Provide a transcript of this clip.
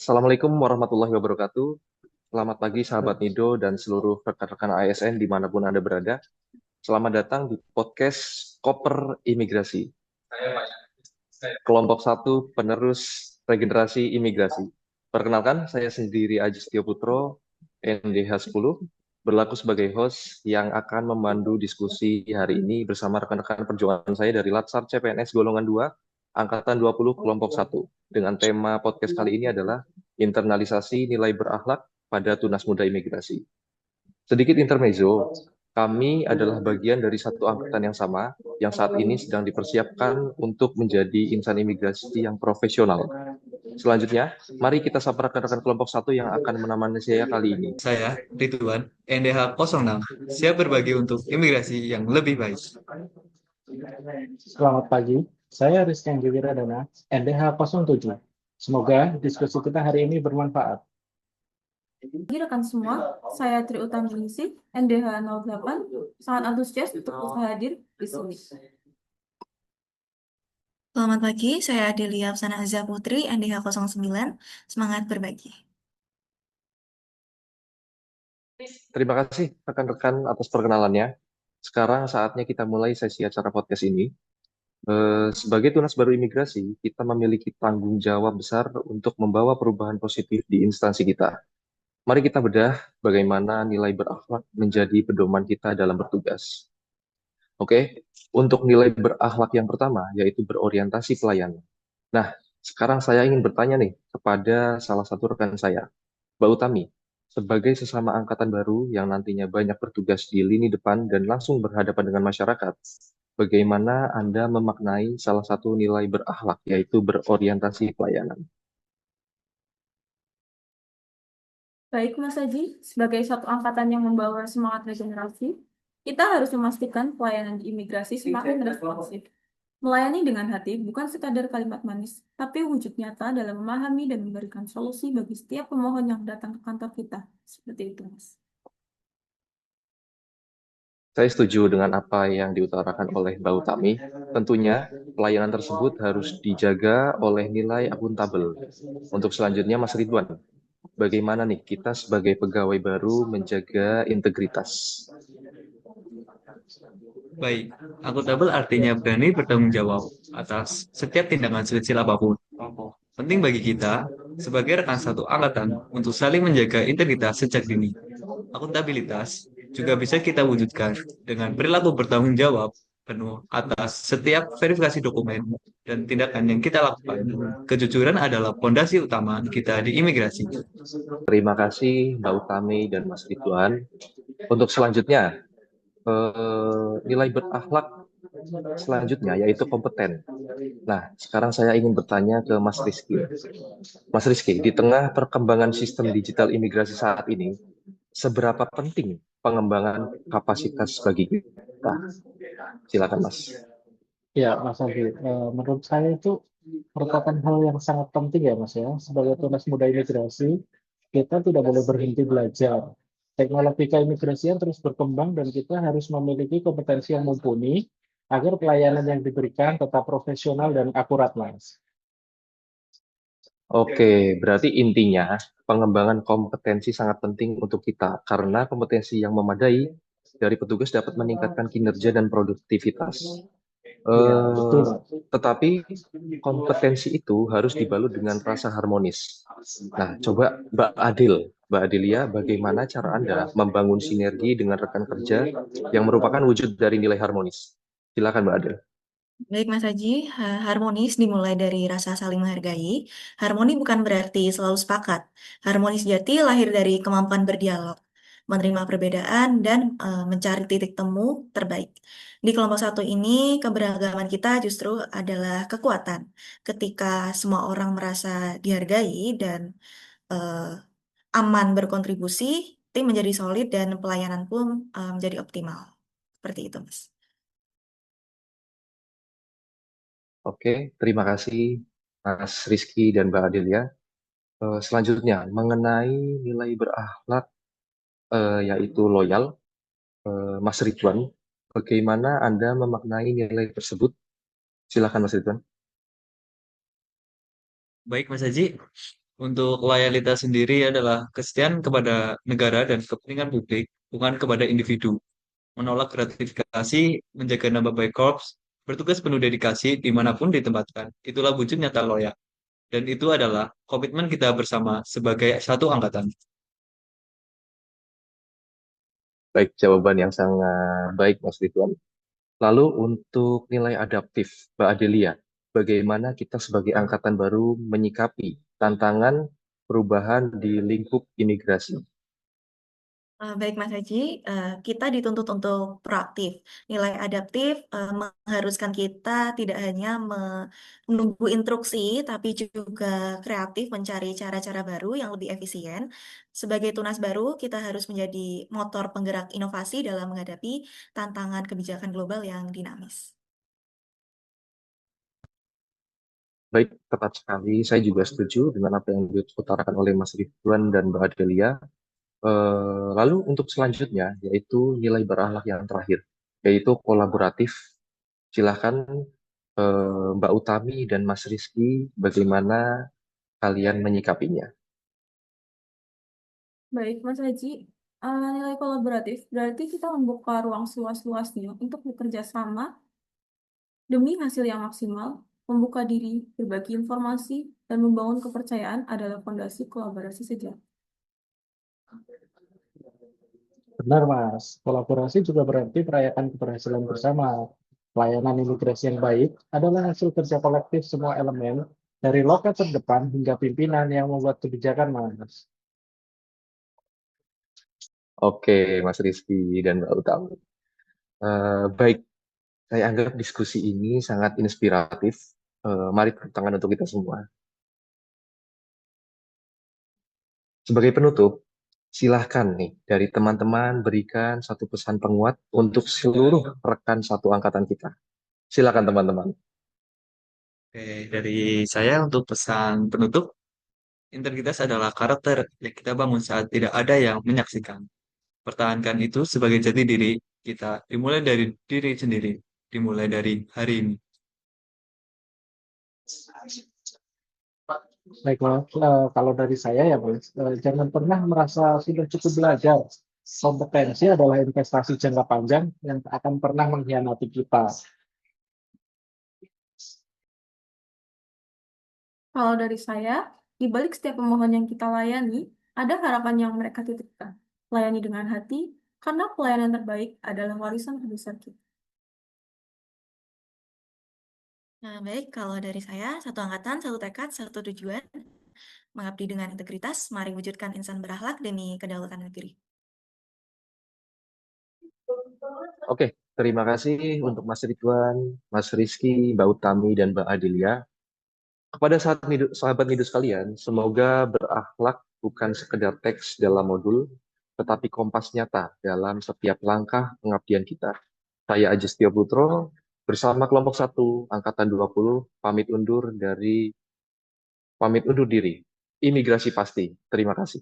Assalamualaikum warahmatullahi wabarakatuh. Selamat pagi sahabat Nido dan seluruh rekan-rekan ASN dimanapun Anda berada. Selamat datang di podcast Koper Imigrasi. Kelompok satu penerus regenerasi imigrasi. Perkenalkan, saya sendiri Aji Setio Putro, NDH 10, berlaku sebagai host yang akan memandu diskusi hari ini bersama rekan-rekan perjuangan saya dari Latsar CPNS Golongan 2, Angkatan 20 Kelompok satu. Dengan tema podcast kali ini adalah internalisasi nilai berakhlak pada tunas muda imigrasi. Sedikit intermezzo, kami adalah bagian dari satu angkatan yang sama, yang saat ini sedang dipersiapkan untuk menjadi insan imigrasi yang profesional. Selanjutnya, mari kita sapa rekan-rekan kelompok satu yang akan menemani saya kali ini. Saya, Ridwan, NDH 06, siap berbagi untuk imigrasi yang lebih baik. Selamat pagi, saya Rizky Anggi Wiradana, NDH 07. Semoga diskusi kita hari ini bermanfaat. Pagi rekan semua, saya Tri Utaminingsih, NDH 08, sangat antusias untuk bisa hadir di sini. Selamat pagi, saya Adelia Usana Azza Putri, NDH 09, semangat berbagi. Terima kasih rekan-rekan atas perkenalannya. Sekarang saatnya kita mulai sesi acara podcast ini. Sebagai tunas baru imigrasi, kita memiliki tanggung jawab besar untuk membawa perubahan positif di instansi kita. Mari kita bedah bagaimana nilai berakhlak menjadi pedoman kita dalam bertugas. Oke, untuk nilai berakhlak yang pertama yaitu berorientasi pelayanan. Nah, sekarang saya ingin bertanya nih kepada salah satu rekan saya, Mbak Utami, sebagai sesama angkatan baru yang nantinya banyak bertugas di lini depan dan langsung berhadapan dengan masyarakat, bagaimana Anda memaknai salah satu nilai berakhlak yaitu berorientasi pelayanan? Baik Mas Haji, sebagai satu angkatan yang membawa semangat regenerasi, kita harus memastikan pelayanan di imigrasi semakin responsif. Melayani dengan hati bukan sekadar kalimat manis, tapi wujud nyata dalam memahami dan memberikan solusi bagi setiap pemohon yang datang ke kantor kita. Seperti itu, Mas. Saya setuju dengan apa yang diutarakan oleh Mbak Utami. Tentunya pelayanan tersebut harus dijaga oleh nilai akuntabel. Untuk selanjutnya, Mas Ridwan, bagaimana nih kita sebagai pegawai baru menjaga integritas? Baik, akuntabel artinya berani bertanggung jawab atas setiap tindakan sekecil apapun. Penting bagi kita, sebagai rekan satu angkatan, untuk saling menjaga integritas sejak dini. Akuntabilitas juga bisa kita wujudkan dengan perilaku bertanggung jawab penuh atas setiap verifikasi dokumen dan tindakan yang kita lakukan. Kejujuran adalah fondasi utama kita di imigrasi. Terima kasih Mbak Utami dan Mas Ridwan. Untuk selanjutnya, nilai berakhlak selanjutnya yaitu kompeten. Nah, sekarang saya ingin bertanya ke Mas Rizky. Mas Rizky, di tengah perkembangan sistem digital imigrasi saat ini, seberapa penting pengembangan kapasitas bagi kita? Silakan, Mas. Ya, Mas Andi, menurut saya itu merupakan hal yang sangat penting ya, Mas ya. Sebagai tunas muda imigrasi, kita tidak boleh berhenti belajar. Teknologi keimigrasian terus berkembang dan kita harus memiliki kompetensi yang mumpuni agar pelayanan yang diberikan tetap profesional dan akurat, Mas. Oke, berarti intinya pengembangan kompetensi sangat penting untuk kita karena kompetensi yang memadai dari petugas dapat meningkatkan kinerja dan produktivitas. Iya, betul, Eh, Mas. tetapi kompetensi itu harus dibalut dengan rasa harmonis. Nah, coba Mbak Adelia, bagaimana cara Anda membangun sinergi dengan rekan kerja yang merupakan wujud dari nilai harmonis? Silakan Mbak Adel. Baik Mas Haji, harmonis dimulai dari rasa saling menghargai. Harmoni bukan berarti selalu sepakat. Harmoni sejati lahir dari kemampuan berdialog, menerima perbedaan, dan mencari titik temu terbaik. Di kelompok satu ini, keberagaman kita justru adalah kekuatan. Ketika semua orang merasa dihargai dan eh, aman berkontribusi, tim menjadi solid dan pelayanan pun menjadi optimal. Seperti itu, Mas. Oke, terima kasih Mas Rizky dan Mbak Adelia. Selanjutnya, mengenai nilai berakhlak yaitu loyal, Mas Ridwan, bagaimana Anda memaknai nilai tersebut? Silakan Mas Ridwan. Baik, Mas Haji. Untuk loyalitas sendiri adalah kesetiaan kepada negara dan kepentingan publik, bukan kepada individu. Menolak gratifikasi, menjaga nama baik korps, bertugas penuh dedikasi dimanapun ditempatkan. Itulah wujud nyata loyal. Dan itu adalah komitmen kita bersama sebagai satu angkatan. Baik, jawaban yang sangat baik, Mas Ridwan. Lalu untuk nilai adaptif, Mbak Adelia, bagaimana kita sebagai angkatan baru menyikapi tantangan perubahan di lingkup imigrasi? Baik Mas Haji, kita dituntut untuk proaktif. Nilai adaptif mengharuskan kita tidak hanya menunggu instruksi, tapi juga kreatif mencari cara-cara baru yang lebih efisien. Sebagai tunas baru, kita harus menjadi motor penggerak inovasi dalam menghadapi tantangan kebijakan global yang dinamis. Baik, tepat sekali. Saya juga setuju dengan apa yang diutarakan oleh Mas Ridwan dan Mbak Adelia. Lalu untuk selanjutnya, yaitu nilai berakhlak yang terakhir, yaitu kolaboratif. Silahkan Mbak Utami dan Mas Rizky, bagaimana kalian menyikapinya? Baik, Mas Haji, nilai kolaboratif berarti kita membuka ruang seluas-luasnya untuk bekerja sama demi hasil yang maksimal, membuka diri, berbagi informasi, dan membangun kepercayaan adalah fondasi kolaborasi sejati. Benar, Mas. Kolaborasi juga berarti merayakan keberhasilan bersama. Pelayanan imigrasi yang baik adalah hasil kerja kolektif semua elemen, dari loket terdepan hingga pimpinan yang membuat kebijakan, Mas. Oke, Mas Rizky dan Mbak Utami. Baik, saya anggap diskusi ini sangat inspiratif. Mari tepuk tangan untuk kita semua. Sebagai penutup, silahkan nih dari teman-teman berikan satu pesan penguat untuk seluruh rekan satu angkatan kita. Silakan teman-teman. Oke, dari saya untuk pesan penutup, integritas adalah karakter yang kita bangun saat tidak ada yang menyaksikan. Pertahankan itu sebagai jati diri kita, dimulai dari diri sendiri, dimulai dari hari ini. Baik, Mas. Kalau dari saya ya, Mas, jangan pernah merasa sudah cukup belajar. Kompetensi adalah investasi jangka panjang yang tak akan pernah mengkhianati kita. Kalau dari saya, di balik setiap pemohon yang kita layani, ada harapan yang mereka titipkan. Layani dengan hati, karena pelayanan terbaik adalah warisan terbesar kita. Nah, baik, kalau dari saya, satu angkatan, satu tekad, satu tujuan, mengabdi dengan integritas, mari wujudkan insan berakhlak demi kedaulatan negeri. Oke, terima kasih untuk Mas Ridwan, Mas Rizky, Mbak Utami, dan Mbak Adelia. Kepada sahabat Midu sekalian, semoga berakhlak bukan sekedar teks dalam modul, tetapi kompas nyata dalam setiap langkah pengabdian kita. Saya Ajestio Putro, bersama kelompok 1, Angkatan 20, pamit undur diri. Imigrasi pasti. Terima kasih.